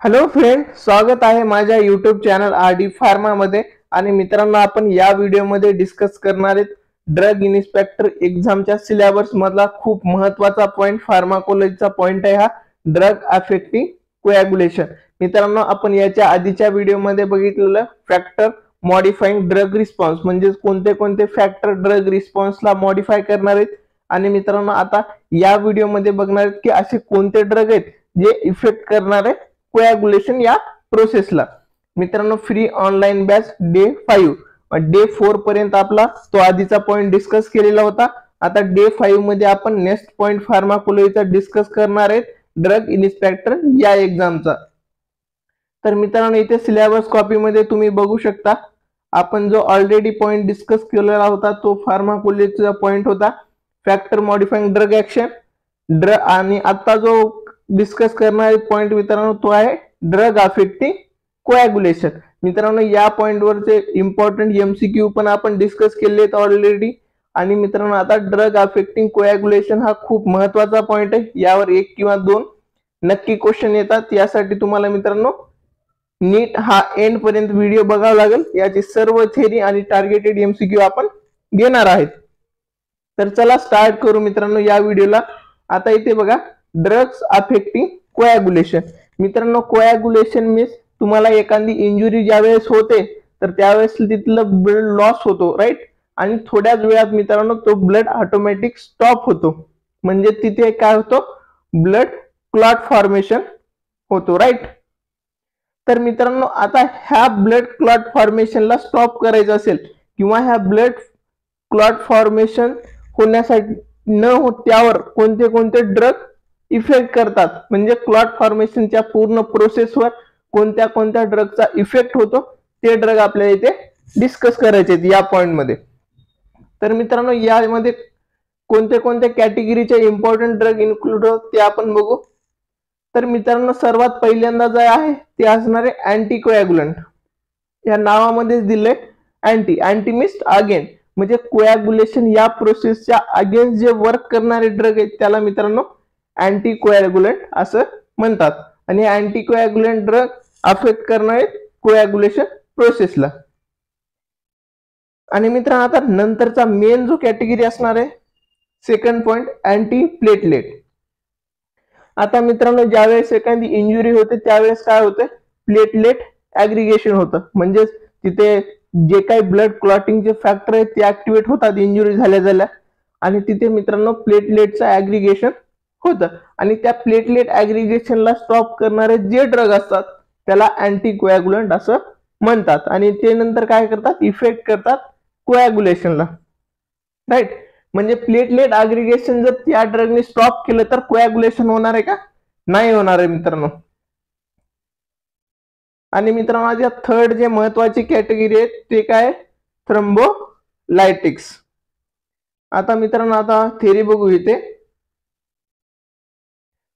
Hello friend, स्वागत आहे माझ्या यूट्यूब चॅनल आरडी फार्मा मध्ये। आणि मित्रांनो, आपण या व्हिडिओमध्ये डिस्कस करणार आहेत ड्रग इन्स्पेक्टर एक्झामच्या सिलेबस मधला खूप महत्त्वाचा पॉइंट, फार्माकोलॉजीचा पॉइंट आहे हा, ड्रग अफेक्टिंग कोॲग्युलेशन। मित्रांनो, आपण याच्या आधीच्या व्हिडिओमध्ये बघितलेलं फॅक्टर मॉडिफाइंग ड्रग रिस्पॉन्स म्हणजे कोणते कोणते फॅक्टर ड्रग रिस्पॉन्सला मॉडिफाय करणार आहेत। आणि मित्रांनो, आता या व्हिडिओमध्ये बघणार आहेत की असे कोणते ड्रग आहेत जे इफेक्ट करणार आहेत कोॲग्युलेशन या प्रोसेसला। मित्रांनो, free online batch day 5 day 4 पर्यंत आपला तो आधीचा पॉइंट डिस्कस केलेला होता। आता डे 5 मध्ये आपण नेक्स्ट पॉइंट फार्माकोलॉजीचा डिस्कस करणार आहेत ड्रग इन्स्पेक्टर या एक्झामचा। तर मित्रांनो, इथे सिलेबस कॉपी मध्ये तुम्ही बघू शकता, आपण जो ऑलरेडी पॉइंट डिस्कस केलेला होता तो फार्माकोलॉजीचा पॉइंट होता फॅक्टर मॉडिफाइंग ड्रग ऍक्शन आणि आता जो डिस्कस करणारे पॉइंट मित्रांनो तो आहे ड्रग अफेक्टिंग कोॲग्युलेशन। मित्रांनो, या पॉइंट वरचे इम्पॉर्टंट एमसीक्यू पण आपण डिस्कस केले आहेत ऑलरेडी। आणि मित्रांनो, आता ड्रग अफेक्टिंग कोॲग्युलेशन हा खूप महत्त्वाचा पॉइंट आहे, यावर एक किंवा दोन नक्की क्वेश्चन येतात। यासाठी तुम्हाला मित्रांनो नीट हा एंड पर्यंत व्हिडिओ बघावा लागेल, याची सर्व थेरी आणि टार्गेटेड एमसीक्यू आपण घेणार आहेत। तर चला स्टार्ट करू मित्रांनो या व्हिडिओला। आता इथे बघा, ड्रग्स अफेक्टिंग कोॲग्युलेशन। मित्रांनो, कोॲग्युलेशन मीन्स तुम्हाला एखादी इंजुरी ज्यावेळेस होते तर त्यावेळेस तिथलं ब्लड लॉस होतो, राईट। आणि थोड्याच वेळात मित्रांनो तो ब्लड ऑटोमॅटिक स्टॉप होतो, म्हणजे तिथे काय होतो, ब्लड क्लॉट फॉर्मेशन होतो, राईट। तर मित्रांनो, आता ह्या ब्लड क्लॉट फॉर्मेशनला स्टॉप करायचं असेल किंवा ह्या ब्लड क्लॉट फॉर्मेशन होण्यासाठी न हो त्यावर कोणते कोणते ड्रग इफेक्ट करतात, म्हणजे क्लॉट फॉर्मेशनच्या पूर्ण प्रोसेसवर कोणत्या कोणत्या ड्रगचा इफेक्ट होतो ते ड्रग आपल्याला इथे डिस्कस करायचे आहेत या पॉइंट मध्ये। तर मित्रांनो, यामध्ये कोणते कोणते कॅटेगरीचे इम्पॉर्टंट ड्रग इन्क्लूड होतात ते आपण बघू। तर मित्रांनो, सर्वात पहिल्यांदा जे आहे ते असणार आहे अँटीकोॲग्युलंट। या नावामध्येच दिलंय अँटी मीन्स अगेन, म्हणजे कोॲग्युलेशन या प्रोसेसच्या अगेन्स्ट जे वर्क करणारे ड्रग आहेत त्याला मित्रांनो अँटीकोॲग्युलंट असं म्हणतात। आणि अँटीकोॲग्युलंट ड्रग अफेक्ट करणारे कोॲग्युलेशन प्रोसेसला। आणि मित्रांनो, आता नंतरचा मेन जो कॅटेगरी असणार आहे सेकंड पॉइंट अँटी प्लेटलेट। आता मित्रांनो, ज्यावेळेस एखादी इंजुरी होते त्यावेळेस काय होतं, प्लेटलेट ऍग्रीगेशन होतं, म्हणजे तिथे जे काही ब्लड क्लॉटिंगचे फॅक्टर आहेत ते ऍक्टिव्हेट होतात इंजुरी झाल्या आणि तिथे मित्रांनो प्लेटलेटचं ऍग्रीगेशन होतं। आणि त्या प्लेटलेट ऍग्रीगेशनला स्टॉप करणारे जे ड्रग असतात त्याला अँटीकोॲग्युलंट असं म्हणतात। आणि ते नंतर काय करतात, इफेक्ट करतात कोॲग्युलेशनला, राईट। म्हणजे प्लेटलेट ऍग्रीगेशन जर त्या ड्रगने स्टॉप केलं तर कोॲग्युलेशन होणार आहे का, नाही होणार आहे मित्रांनो। आणि मित्रांनो, माझ्या थर्ड जे महत्वाची कॅटेगरी आहे ते काय, थ्रोम्बोलायटिक्स। आता मित्रांनो, आता थेरी बघू इथे।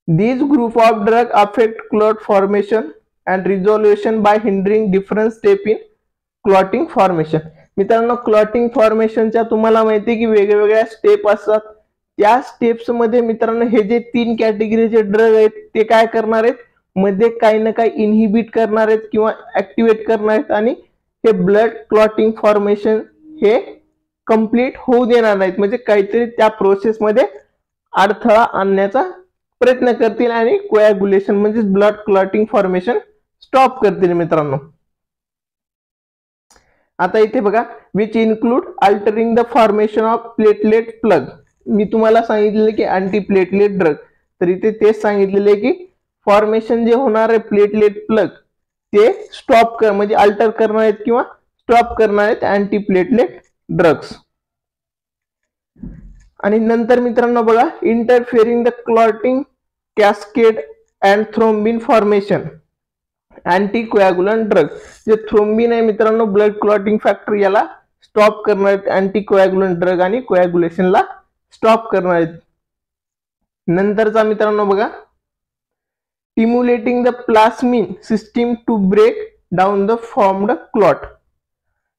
These group of drug affect clot formation and resolution by hindering different step in clotting formation। मित्रांनो, क्लॉटिंग फॉर्मेशनच्या तुम्हाला माहिती आहे की वेगवेगळ्या स्टेप असतात, त्या स्टेप्स मध्ये मित्रांनो हे जे तीन कॅटेगरीचे ड्रग आहेत ते काय करणार आहेत, मध्ये काही ना काही इनहिबिट करणार आहेत किंवा ऍक्टिव्हेट करणार आहेत आणि हे ब्लड क्लॉटिंग फॉर्मेशन हे कंप्लीट होऊ देणार नाहीत, म्हणजे काहीतरी त्या प्रोसेस मध्ये अडथळा आणण्याचा प्रयत्न करतील आणि कोॲग्युलेशन म्हणजे ब्लड क्लॉटिंग फॉर्मेशन स्टॉप करतील मित्रांनो। आता इथे बघा, which include altering the formation of platelet plug. मी तुम्हाला सांगितलेले की अँटी प्लेटलेट ड्रग, तर इथे तेच सांगितलेले की फॉर्मेशन जे होणार आहे प्लेटलेट प्लग ते स्टॉप कर म्हणजे अल्टर करणार आहेत किंवा स्टॉप करणार आहेत अँटी प्लेटलेट ड्रग्स। आणि नंतर मित्रांनो बघा, interfering the clotting cascade and thrombin formation anticoagulant drug. जे थ्रोम्बिन आहे मित्रांनो ब्लड क्लॉटिंग फॅक्टर याला स्टॉप करणार आहेत अँटीकोॲग्युलंट ड्रग आणि कोॲग्युलेशनला स्टॉप करणार आहेत। नंतरचा मित्रांनो बघा, stimulating the plasmin system to break down the formed clot.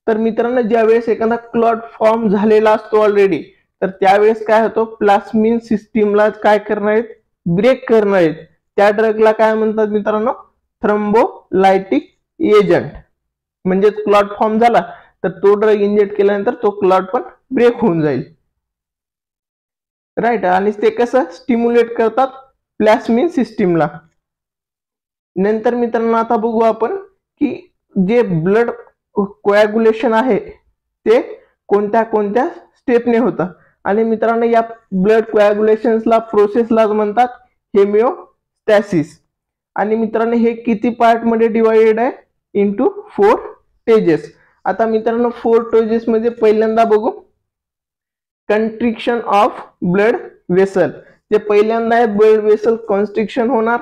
तर मित्रांनो, ज्यावेळेस एखादा क्लॉट फॉर्म झालेला असतो ऑलरेडी, तर त्यावेळेस काय होतो, प्लास्मिन सिस्टीमला काय करणार आहेत, ब्रेक करणार आहेत। त्या ड्रगला काय म्हणतात मित्रांनो, थ्रोम्बोलायटिक एजंट, म्हणजे क्लॉट फॉर्म झाला तर तो ड्रग इंजेक्ट केल्यानंतर तो क्लॉट पण ब्रेक होऊन जाईल, राईट. आणि ते कसं स्टिम्युलेट करतात प्लास्मिन सिस्टीमला. नंतर मित्रांनो आता बघू आपण की जे ब्लड कोॲग्युलेशन आहे ते कोणत्या कोणत्या स्टेपने होतं. आणि मित्रांनो या ब्लड कोॲग्युलेशनला प्रोसेसला म्हणतात हेमिओस्टॅसिस. आणि मित्रांनो हे किती पार्ट मध्ये डिवाइडेड आहे, इंटू 4 स्टेजेस. आता मित्रांनो 4 स्टेजेस मध्ये पहिल्यांदा बघू कंस्ट्रिक्शन ऑफ ब्लड वेसल. जे पहिल्यांदा आहे ब्लड वेसल कॉन्स्ट्रिक्शन होणार.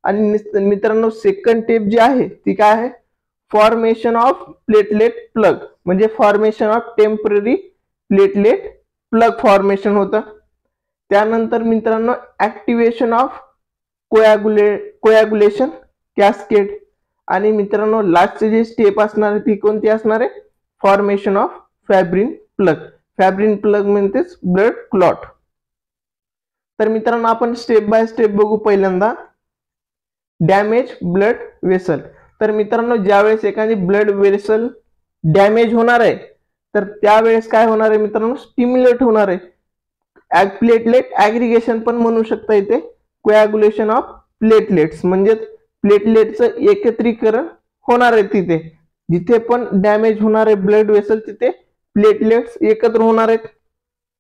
आणि मित्रांनो सेकंड स्टेप जी आहे ती काय आहे, फॉर्मेशन ऑफ प्लेटलेट प्लग, म्हणजे formation of temporary platelet plug formation होतं. त्यानंतर मित्रांनो ऍक्टिव्हेशन ऑफ कोॲग्युलेशन कॅस्केड. आणि मित्रांनो लास्ट जी स्टेप असणार आहे ती कोणती असणार आहे, फॉर्मेशन ऑफ फॅब्रिन प्लग. फॅब्रिन प्लग म्हणजेच ब्लड क्लॉट. तर मित्रांनो आपण स्टेप बाय स्टेप बघू. पहिल्यांदा डॅमेज ब्लड वेसल. तर मित्रांनो ज्यावेळेस एखादी ब्लड वेसल डॅमेज होणार आहे तर त्यावेळेस काय होणार आहे मित्रांनो, स्टिम्युलेट होणार आहे. प्लेटलेट ऍग्रिगेशन पण म्हणू शकता इथे, कोॲग्युलेशन ऑफ प्लेटलेट्स म्हणजे प्लेटलेटचं एकत्रीकरण होणार आहे. तिथे जिथे पण डॅमेज होणार आहे ब्लड वेसल तिथे प्लेटलेट्स एकत्र होणार आहेत,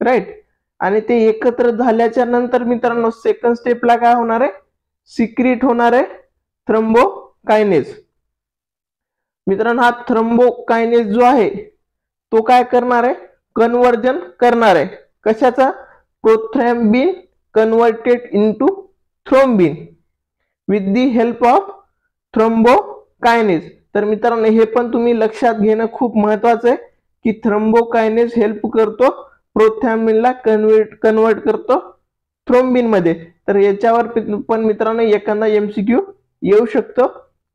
राईट. आणि ते एकत्र झाल्याच्या नंतर मित्रांनो सेकंड स्टेपला काय होणार आहे, सिक्रीट होणार आहे थ्रोम्बोकायनेज. मित्रांनो हा थ्रोम्बोकायनेज जो आहे तो काय करणार आहे, कन्वर्जन करणार आहे. कशाचा, prothrombin converted into thrombin with the help of thrombokinase. तर मित्रांनो हे पण तुम्ही लक्षात घेणं खूप महत्वाचं आहे की थ्रोम्बोकायनेज हेल्प करतो प्रोथ्रॉम्बिनला कन्वर्ट करतो थ्रोम्बिन मध्ये. तर याच्यावर पण मित्रांनो एखादा एमसीक्यू येऊ शकतो,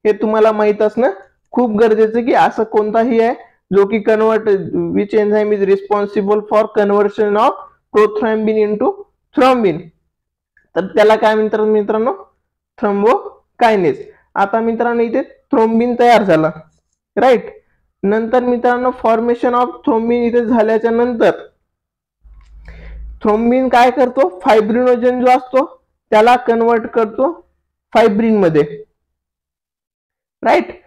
हे तुम्हाला माहित असणं खूप गरजेचं की असं कोणताही आहे जो की convert which enzyme is responsible for conversion of prothrombin into thrombin, तर त्याला काय म्हणतात मित्रांनो, थ्रोम्बोकायनेज. आता मित्रांनो इथे थ्रोम्बिन तयार झाला, राईट. नंतर मित्रांनो फॉर्मेशन ऑफ थ्रोम्बिन इथे झाल्याच्या नंतर थ्रोम्बिन काय करतो, फायब्रिनोजन जो असतो त्याला कन्वर्ट करतो फायब्रिन मध्ये, right.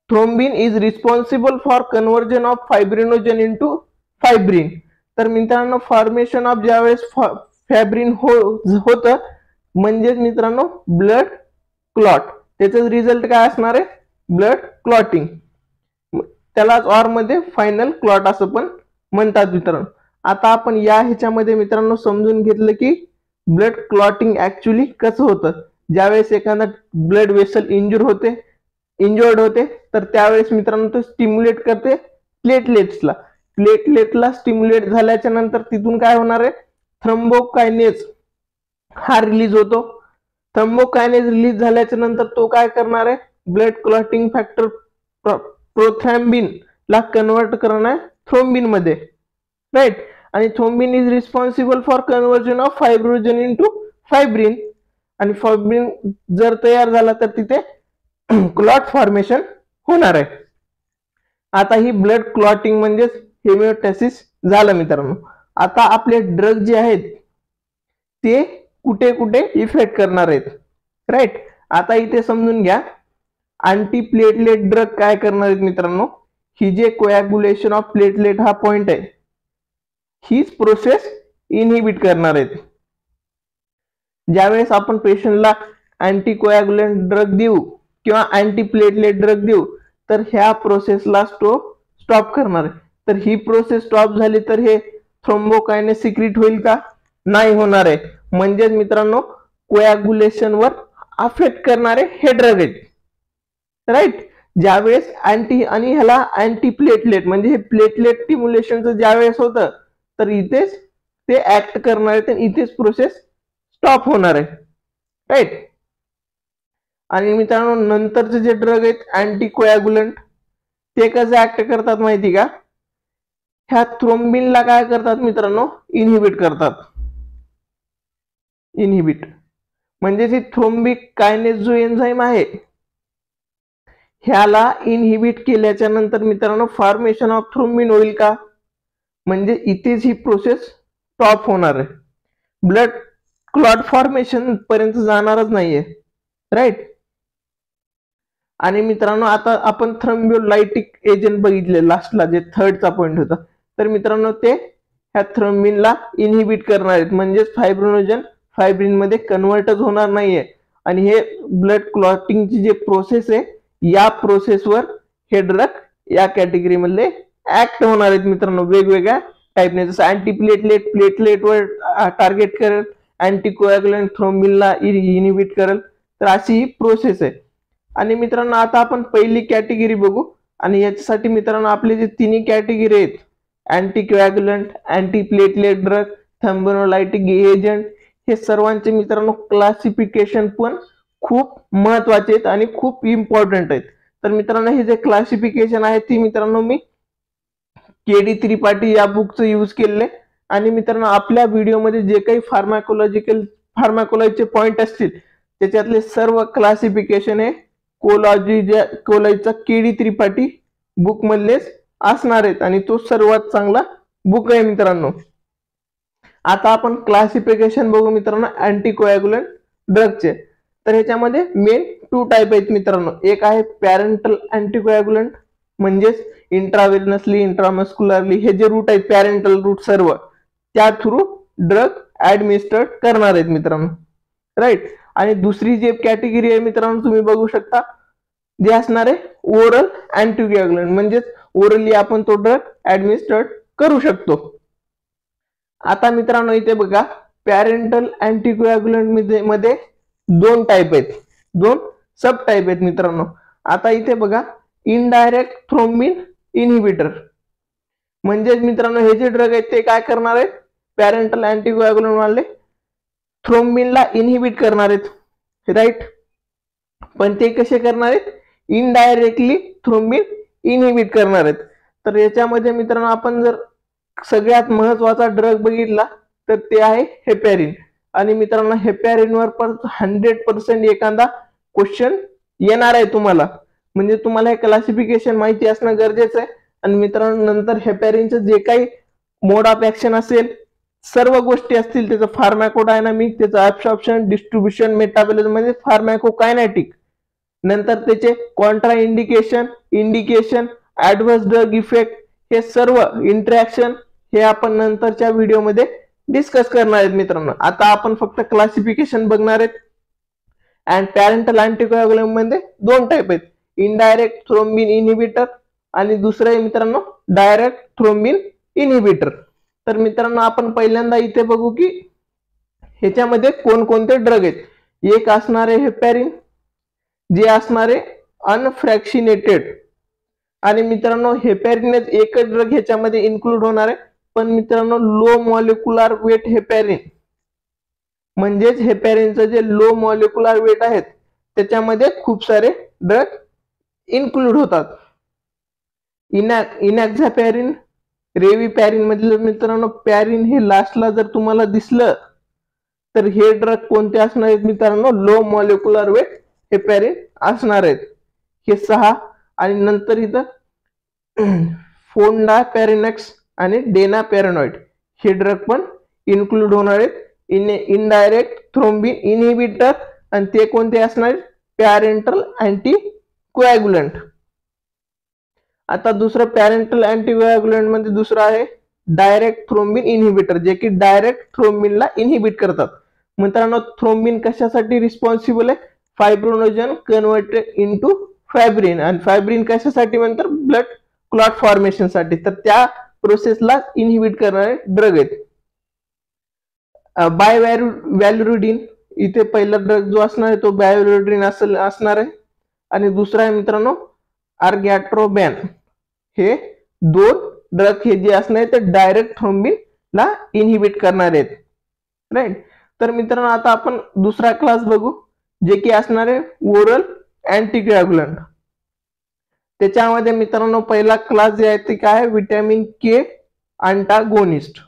Thrombin is responsible for conversion of fibrinogen into fibrin. तर मित्रांनो फॉर्मेशन ऑफ ज्यावेळेस फॅब्रिन होतं म्हणजेच मित्रांनो ब्लड क्लॉट, त्याचा रिझल्ट काय असणार आहे, ब्लड क्लॉटिंग. त्यालाच ऑर मध्ये फायनल क्लॉट असं पण म्हणतात मित्रांनो. आता आपण या ह्याच्यामध्ये मित्रांनो समजून घेतलं की ब्लड क्लॉटिंग ऍक्च्युली कसं होतं. ज्यावेळेस एखादा ब्लड वेसल इंजर्ड होते तर त्यावेळेस मित्रांनो तो स्टिम्युलेट करते प्लेटलेट्सला. प्लेटलेटला स्टिम्युलेट झाल्याच्या नंतर तिथून काय होणार आहे, थ्रोम्बोकायनेज हा रिलीज होतो. थ्रोम्बोकायनेज रिलीज झाल्याच्या नंतर तो काय करणार आहे, ब्लड क्लॉटिंग फॅक्टर प्रोथ्रॉम्बिन ला कन्वर्ट करणार थ्रोम्बिन मध्ये, राईट. आणि thrombin is responsible for conversion of fibrogen into fibrin. आणि फायब्रिन जर तयार झाला तर तिथे क्लॉट फॉर्मेशन होणार आहे. आता ही ब्लड क्लॉटिंग म्हणजेच हेमिओस्टॅसिस झालं मित्रांनो. आता आपले ड्रग जे आहेत ते कुठे कुठे इफेक्ट करणार आहेत, राईट. आता इथे समजून घ्या अँटी प्लेटलेट ड्रग काय करणार आहेत मित्रांनो, ही जे कोॲग्युलेशन ऑफ प्लेटलेट हा पॉइंट आहे हीच प्रोसेस इनहिबिट करणार आहेत. ज्यावेळेस आपण पेशंटला अँटी कोॲग्युलंट ड्रग देऊ किंवा अँटी प्लेटलेट ड्रग देऊ तर ह्या प्रोसेसला स्टॉप करणार आहे. तर ही प्रोसेस स्टॉप झाली तर हे थ्रोम्बोकायनेज सिक्रीट होईल का, नाही होणार आहे. म्हणजेच मित्रांनो कोॲग्युलेशन वर अफेक्ट करणारे हे ड्रग आहेत, राईट. ज्यावेळेस अँटी आणि ह्याला अँटी प्लेटलेट म्हणजे हे प्लेटलेट स्टिम्युलेशनचं ज्यावेळेस होतं तर इथेच ते ऍक्ट करणार आहेत आणि इथेच प्रोसेस स्टॉप होणार आहे, राईट. आणि मित्रांनो नंतरचे जे ड्रग आहेत अँटी कोॲग्युलंट ते कसं ऍक्ट करतात माहिती का, ह्या थ्रोम्बिनला काय करतात मित्रांनो, इनहिबिट करतात. इनहिबिट म्हणजे ही थ्रोम्बिक कायनेज जो एन्झाईम आहे ह्याला इनहिबिट केल्याच्या नंतर मित्रांनो फॉर्मेशन ऑफ थ्रोम्बिन होईल का? म्हणजे इथेच ही प्रोसेस स्टॉप होणार आहे, ब्लड क्लॉट फॉर्मेशन पर्यंत जाणारच नाहीये, राईट. आणि मित्रांनो आता आपण थ्रोम्बोलायटिक एजंट बघितले लास्टला, जे थर्डचा पॉइंट होता. तर मित्रांनो ते ह्या थ्रोम्बिनला इनहिबिट करणार आहेत, म्हणजेच फायब्रोनोजन फायब्रिन मध्ये कन्व्हर्टच होणार नाहीये. आणि हे ब्लड क्लॉटिंगची जे प्रोसेस आहे या प्रोसेसवर हे ड्रग या कॅटेगरी मधले ऍक्ट होणार आहेत मित्रांनो, वेगवेगळ्या टाईपने. जसं अँटीप्लेटलेट प्लेटलेटवर टार्गेट करेल, अँटीकोॲग्युलंट थ्रोम्बिनला इनहिबिट करेल. तर अशी ही प्रोसेस आहे. आणि मित्रांनो आता आपण पहिली कॅटेगरी बघू. आणि याच्यासाठी मित्रांनो आपले जे तिन्ही कॅटेगरी आहेत, अँटीकोॲग्युलंट, अँटीप्लेटलेट ड्रग, थ्रोम्बोलायटिक एजंट, हे सर्वांचे मित्रांनो क्लासिफिकेशन पण खूप महत्वाचे आहेत आणि खूप इम्पॉर्टंट आहेत. तर मित्रांनो हे जे क्लासिफिकेशन आहे ती मित्रांनो मी के.डी. त्रिपाठी या बुकचं यूज केलेले. आणि मित्रांनो आपल्या व्हिडिओमध्ये जे काही फार्माकोलॉजीचे पॉइंट असतील त्याच्यातले सर्व क्लासिफिकेशन हे कोलॉजीचा के.डी. त्रिपाठी बुक मधलेच असणार आहेत आणि तो सर्वात चांगला बुक आहे मित्रांनो. आता आपण क्लासिफिकेशन बघू मित्रांनो अँटीकोॲग्युलंट ड्रगचे. तर ह्याच्यामध्ये मेन 2 टाईप आहेत मित्रांनो. एक आहे पॅरेंटल अँटीकोॲग्युलंट, म्हणजेच इंट्राव्हेनसली, इंट्रामस्क्युलरली हे जे रूट आहेत पॅरेंटल रूट सर्व त्या थ्रू ड्रग ऍडमिनिस्टर्ड करणार आहेत मित्रांनो, राईट. आणि दुसरी जे कॅटेगरी आहे मित्रांनो तुम्ही बघू शकता, जे असणार आहे ओरल अँटीकोॲग्युलंट, म्हणजेच ओरली आपण तो ड्रग ऍडमिनिस्टर्ड करू शकतो. आता मित्रांनो इथे बघा पॅरेंटल अँटीकोॲग्युलंट मध्ये 2 टाईप आहेत, 2 सब टाईप आहेत मित्रांनो. आता इथे बघा इनडायरेक्ट थ्रोम्बिन इनहिबिटर, म्हणजे मित्रांनो हे जे ड्रग आहेत ते काय करणार आहेत, पॅरेंटल अँटीकोॲग्युलंट वाले थ्रोम्बिनला इनहिबिट करणार आहेत, राईट. पण ते कसे करणार आहेत, इनडायरेक्टली थ्रोम्बिन इनहिबिट करणार आहेत. तर याच्यामध्ये मित्रांनो आपण जर सगळ्यात महत्वाचा ड्रग बघितला तर ते आहे हेपॅरिन. आणि मित्रांनो हेपॅरिनवर पण 100% एखादा क्वेश्चन येणार आहे तुम्हाला, म्हणजे तुम्हाला हे क्लासिफिकेशन माहिती असणं गरजेचं आहे. आणि मित्रांनो नंतर हेपॅरिनचं जे काही मोड ऑफ ऍक्शन असेल, सर्व गोष्टी असतील, त्याचं फार्मॅकोडायनामिक, त्याचं ऍब्सॉर्प्शन, डिस्ट्रीब्युशन, मेटाबॉलिझम म्हणजे फार्मॅकोकायनेटिक, नंतर त्याचे Contra indication, indication, adverse drug effect, हे सर्व इंटरॅक्शन हे आपण नंतरच्या व्हिडिओमध्ये डिस्कस करणार आहेत मित्रांनो. आता आपण फक्त क्लासिफिकेशन बघणार आहेत. अँड पॅरेंटल अँटीकोॲग्युलंट मध्ये 2 टाईप आहेत, इनडायरेक्ट थ्रोम्बिन इनहिबिटर आणि दुसरं आहे मित्रांनो डायरेक्ट थ्रोम्बिन इनहिबिटर. तर मित्रांनो आपण पहिल्यांदा इथे बघू की ह्याच्यामध्ये कोणकोणते ड्रग आहेत. एक असणार आहे हेपॅरिन, जे असणार आहे अनफ्रॅक्शिनेटेड. आणि मित्रांनो हेपॅरिनच एकच ड्रग ह्याच्यामध्ये इन्क्लूड होणार आहे, पण मित्रांनो लो मॉलिक्युलर वेट हेपॅरिन, म्हणजेच हेपॅरिनचं जे लो मॉलिक्युलर वेट आहेत त्याच्यामध्ये खूप सारे ड्रग इन्क्लूड होतात. इनॅक्झापॅरिन, रेव्हिपॅरिन मधलं मित्रांनो पॅरिन हे लास्टला जर तुम्हाला दिसलं तर हे ड्रग कोणते असणार आहेत मित्रांनो, लो मॉलिक्युलर वेट हेपॅरिन असणार आहेत, हे 6. आणि नंतर इथं फोन्डापॅरिनॅक्स आणि डेनापॅरेनॉइड हे ड्रग पण इन्क्लूड होणार आहेत, इनडायरेक्ट थ्रोम्बिन इनहिबिटर. आणि ते कोणते असणार आहेत, पॅरेंटल अँटीकोॲग्युलंट. आता दुसरं पॅरेंटल अँटीकोॲग्युलंट मध्ये दुसरं आहे डायरेक्ट थ्रोम्बिन इनहिबिटर, जे की डायरेक्ट थ्रोम्बिनला इनहिबिट करतात. मित्रांनो थ्रोम्बिन कशासाठी रिस्पॉन्सिबल आहे, फायब्रोनोजन कन्व्हर्टेड इनटू फायब्रिन. आणि फायब्रिन कशासाठी म्हणतात, ब्लड क्लॉट फॉर्मेशन साठी. तर त्या प्रोसेसला इनहिबिट करणारे ड्रग आहेत. बायव्हॅल्युरिडिन, इथे पहिला ड्रग जो असणार आहे तो बायव्हॅल्युरिडिन असणार आहे. आणि दुसरा आहे मित्रांनो अर्गॅट्रोबॅन. हे 2 ड्रग हे जे असणार आहे ते डायरेक्ट थ्रोम्बिनला इनहिबिट करणारे आहेत, राईट. तर मित्रांनो आता आपण दुसरा क्लास बघू, जे की असणार आहे ओरल अँटीकोॲग्युलंट. त्याच्यामध्ये मित्रांनो पहिला क्लास जे आहे ते काय आहे, विटॅमिन के अँटागोनिस्ट.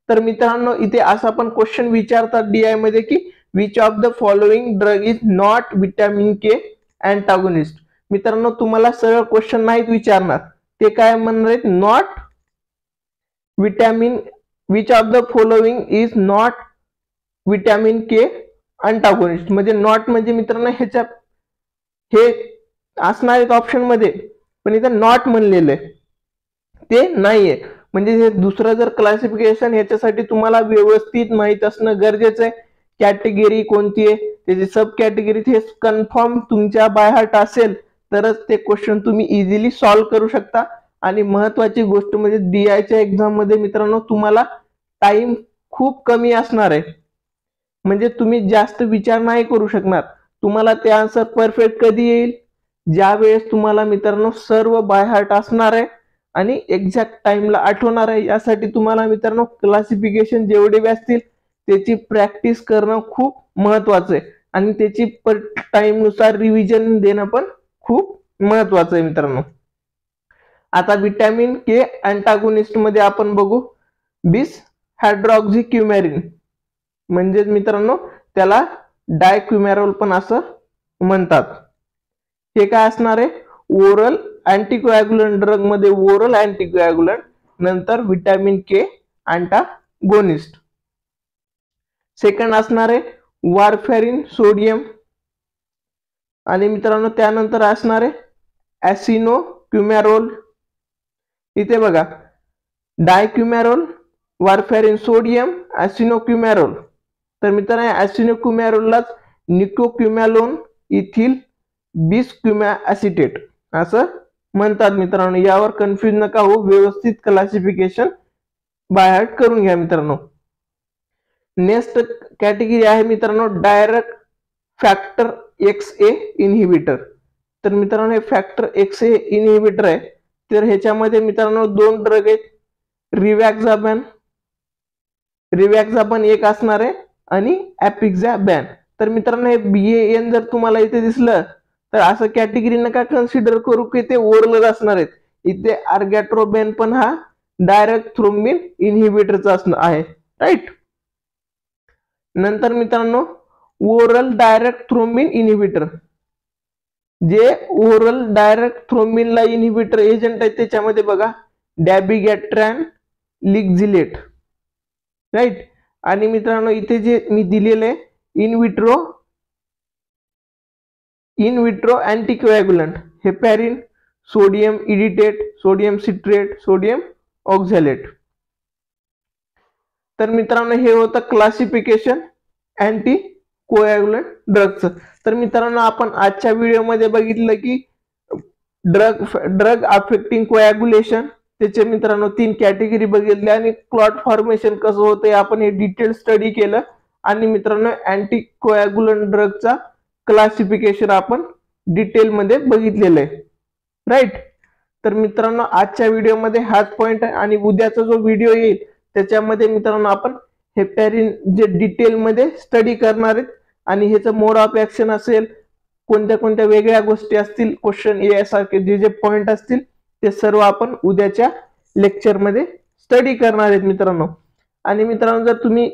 तर मित्रांनो इथे असा पण क्वेश्चन विचारतात DI मध्ये की which of the following drug is not vitamin K antagonist. मित्रांनो तुम्हाला सरळ क्वेश्चन नाहीत विचारणार, ते काय म्हणणार आहेत, not vitamin, which of the following is not vitamin K antagonist. म्हणजे नॉट म्हणजे मित्रांनो ह्याच्या हे असणार आहेत ऑप्शन मध्ये, पण इथं नॉट म्हणलेलं आहे ते नाहीये. म्हणजे हे दुसरं जर क्लासिफिकेशन ह्याच्यासाठी तुम्हाला व्यवस्थित माहित असणं गरजेचं आहे. कॅटेगरी कोणती आहे, त्याची सब कॅटेगरी हे कन्फर्म तुमच्या बाय हार्ट असेल तरच ते क्वेश्चन तुम्ही इझिली सॉल्व्ह करू शकता. आणि महत्वाची गोष्ट म्हणजे DIच्या एक्झाम मध्ये मित्रांनो तुम्हाला टाइम खूप कमी असणार आहे, म्हणजे तुम्ही जास्त विचार नाही करू शकणार. तुम्हाला ते आन्सर परफेक्ट कधी येईल, ज्या वेळेस तुम्हाला मित्रांनो सर्व बाय हार्ट असणार आहे आणि एक्झॅक्ट टाइमला आठवणार आहे. यासाठी तुम्हाला मित्रांनो क्लासिफिकेशन जेवढे बी असतील त्याची प्रॅक्टिस करणं खूप महत्वाचं आहे आणि त्याची टाइम नुसार रिव्हिजन देणं पण खूप महत्वाचं आहे मित्रांनो. आता विटॅमिन के अँटागोनिस्ट मध्ये आपण बघू बिस हायड्रॉक्झिक्युमॅरिन, म्हणजे मित्रांनो त्याला डायक्युमॅरोल पण असं म्हणतात. हे काय असणार आहे, ओरल अँटीकोॲग्युलंट ड्रग मध्ये ओरल अँटीकोॲग्युलंट, नंतर विटॅमिन के अँटागोनिस्ट. सेकंड असणार आहे वारफॅरिन सोडियम, आणि मित्रांनो त्यानंतर असणार आहे ॲसिनोक्युमॅरोल. इथे बघा डायक्युमॅरोल, वारफॅरिन सोडियम, ॲसिनोक्युमॅरोल. तर मित्रांनो ॲसिनोक्युमॅरोललाच निकोक्युमॅलोन इथिल बिसक्युमा ॲसिटेट असं म्हणतात मित्रांनो. यावर कन्फ्युज नका हो, व्यवस्थित क्लासिफिकेशन बाय हार्ट करून घ्या मित्रांनो. नेक्स्ट कॅटेगरी आहे मित्रांनो डायरेक्ट फॅक्टर XA इनहिबिटर. तर मित्रांनो हे फॅक्टर XA इनहिबिटर आहे. तर ह्याच्यामध्ये मित्रांनो दोन ड्रग आहेत, रिवॅक्झाबन एक असणार आहे आणि ॲपिक्झॅबॅन. तर मित्रांनो हे BAN जर तुम्हाला इथे दिसलं तर असं कॅटेगरी नका कन्सिडर करू की ते ओरलच असणार आहेत. इथे अर्गॅट्रोबॅन पण हा डायरेक्ट थ्रोम्बिन इनहिबिटरचा असणार आहे, राईट. नंतर मित्रांनो ओरल डायरेक्ट थ्रोम्बिन इनहिबिटर, जे ओरल डायरेक्ट थ्रोम्बिनला इनहिबिटर एजंट आहे त्याच्यामध्ये बघा डॅबिगॅट्रॅन, लिक्झिलेट, राईट. आणि मित्रांनो इथे जे मी दिलेले in vitro anticoagulant, heparin, sodium edetate, sodium citrate, sodium oxalate. तर मित्रांनो हे होतं क्लासिफिकेशन अँटी कोॲग्युलंट ड्रगचं. तर मित्रांनो आपण आजच्या व्हिडिओमध्ये बघितलं की ड्रग अफेक्टिंग कोॲग्युलेशन, त्याचे मित्रांनो 3 कॅटेगरी बघितले आणि क्लॉट फॉर्मेशन कसं होतं आपण हे डिटेल स्टडी केलं. आणि मित्रांनो अँटी कोॲग्युलंट ड्रगचा क्लासिफिकेशन आपण डिटेल मध्ये बघितलेलं आहे, राईट. तर मित्रांनो आजच्या व्हिडिओमध्ये हाच पॉइंट आहे आणि उद्याचा जो व्हिडिओ येईल त्याच्यामध्ये मित्रांनो आपण हेपॅरिन जे डिटेल मध्ये स्टडी करणार आहेत आणि ह्याचं मोड ऑफ ऍक्शन असेल, कोणत्या कोणत्या वेगळ्या गोष्टी असतील, क्वेश्चन यासारखे जे जे पॉइंट असतील ते सर्व आपण उद्याच्या लेक्चर मध्ये स्टडी करणार आहेत मित्रांनो. आणि मित्रांनो जर तुम्ही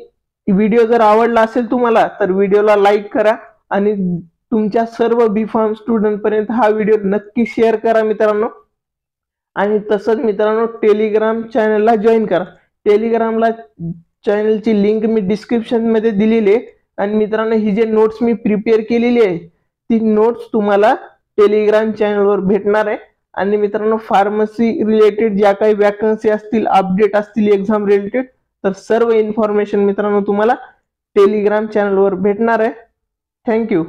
व्हिडिओ जर आवडला असेल तुम्हाला तर व्हिडिओला लाईक करा आणि तुमच्या सर्व B.Pharm स्टुडंट पर्यंत हा व्हिडिओ नक्की शेअर करा मित्रांनो. आणि तसंच मित्रांनो टेलिग्राम चॅनलला जॉईन करा. टेलिग्रामला चॅनलची लिंक मी डिस्क्रिप्शन मध्ये दिलेली आहे. आणि मित्रांनो ही जे नोट्स मी प्रिपेअर केलेली आहे ती नोट्स तुम्हाला टेलिग्राम चॅनलवर भेटणार आहे. आणि मित्रांनो फार्मसी रिलेटेड ज्या काही वॅकन्सी असतील, अपडेट असतील एक्झाम रिलेटेड, तर सर्व इन्फॉर्मेशन मित्रांनो तुम्हाला टेलिग्राम चॅनलवर भेटणार आहे. थँक्यू.